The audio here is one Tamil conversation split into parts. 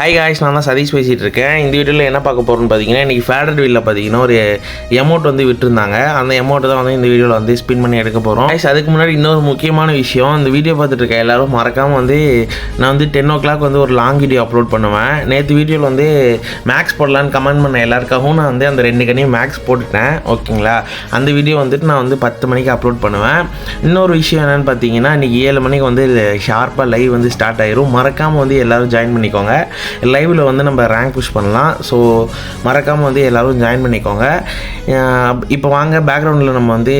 ஹாய் காய்ஸ், நான் தான் சதீஷ் பேசிகிட்டு இருக்கேன். இந்த வீடியோவில் என்ன பார்க்க போகிறோன்னு பார்த்தீங்கன்னா, இன்றைக்கி ஃபேடட் வீலில் பார்த்தீங்கன்னா ஒரு எமௌண்ட் வந்து விட்டுருந்தாங்க. அந்த எமௌண்ட்டை தான் வந்து இந்த வீடியோவில் வந்து ஸ்பின் பண்ணி எடுக்க போகிறோம். காய்ஸ், அதுக்கு முன்னாடி இன்னொரு முக்கியமான விஷயம், இந்த வீடியோ பார்த்துட்டு இருக்க எல்லாரும் மறக்காமல் வந்து நான் வந்து 10 o'clock வந்து ஒரு லாங் வீடியோ அப்லோட் பண்ணுவேன். நேற்று வீடியோவில் வந்து மேக்ஸ் போடலான்னு கமெண்ட் பண்ண எல்லாருக்காகவும் நான் வந்து அந்த 2 கனியும் மேக்ஸ் போட்டுட்டேன். ஓகேங்களா? அந்த வீடியோ வந்துட்டு நான் வந்து 10 மணிக்கு அப்லோட் பண்ணுவேன். இன்னொரு விஷயம் என்னென்னு பார்த்தீங்கன்னா, இன்றைக்கி 7 மணிக்கு வந்து ஷார்ப்பாக லைவ் வந்து ஸ்டார்ட் ஆயிரும். மறக்காமல் வந்து எல்லோரும் ஜாயின் பண்ணிக்கோங்க. லைவில் வந்து நம்ம ரேங்க் புஷ் பண்ணலாம். ஸோ மறக்காமல் வந்து எல்லோரும் ஜாயின் பண்ணிக்கோங்க. இப்போ வாங்க பேக்ரவுண்டில் நம்ம வந்து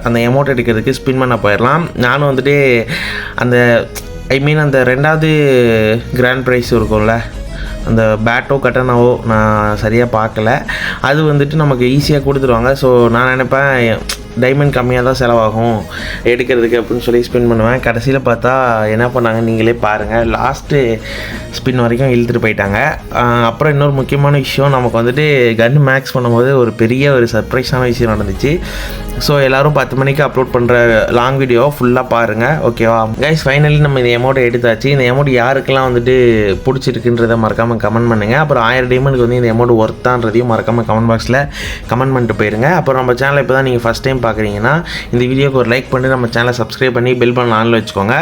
அந்த எமௌண்ட் எடுக்கிறதுக்கு ஸ்பின் பண்ண போயிடலாம். நானும் வந்துட்டு அந்த அந்த 2வது கிராண்ட் ப்ரைஸ் இருக்கும்ல, அந்த பேட்டோ கட்டனாவோ நான் சரியாக பார்க்கல, அது வந்துட்டு நமக்கு ஈஸியாக கொடுத்துருவாங்க. ஸோ நான் நினைப்பேன் டைமண்ட் கம்மியாக தான் செலவாகும் எடுக்கிறதுக்கு அப்படின்னு சொல்லி ஸ்பின் பண்ணுவேன். கடைசியில் பார்த்தா என்ன பண்ணாங்க நீங்களே பாருங்கள். லாஸ்ட்டு ஸ்பின் வரைக்கும் இழுத்துட்டு போயிட்டாங்க. அப்புறம் இன்னொரு முக்கியமான விஷயம், நமக்கு வந்துட்டு கன் மேக்ஸ் பண்ணும்போது ஒரு பெரிய ஒரு சர்ப்ரைஸான விஷயம் நடந்துச்சு. ஸோ எல்லோரும் 10 மணிக்கு அப்லோட் பண்ணுற லாங் வீடியோ ஃபுல்லாக பாருங்கள். ஓகேவா கைஸ்? ஃபைனலி நம்ம இந்த அமௌண்ட்டை எடுத்தாச்சு. இந்த அமௌண்ட் யாருக்கெல்லாம் வந்துட்டு பிடிச்சிருக்குன்றதை மறக்காமல் கமெண்ட் பண்ணுங்கள். அப்புறம் 1000 டைமண்டுக்கு வந்து இந்த அமௌண்ட் ஒர்த்தான்றதையும் மறக்காமல் கமெண்ட் பாக்ஸில் கமெண்ட் பண்ணிட்டு போயிருங்க. அப்புறம் நம்ம சேனலை இப்போ தான் நீங்கள் ஃபஸ்ட் டைம் பார்க்குறீங்கன்னா இந்த வீடியோக்கு ஒரு லைக் பண்ணி நம்ம சேனலை சப்ஸ்கிரைப் பண்ணி பெல் பண்ண ஆன்ல வச்சுக்கோங்க.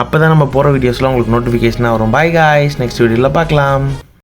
அப்போ தான் நம்ம போகிற வீடியோஸ்லாம் உங்களுக்கு நோட்டிஃபிகேஷனாக வரும். பை காய்ஸ், நெக்ஸ்ட் வீடியோவில் பார்க்கலாம்.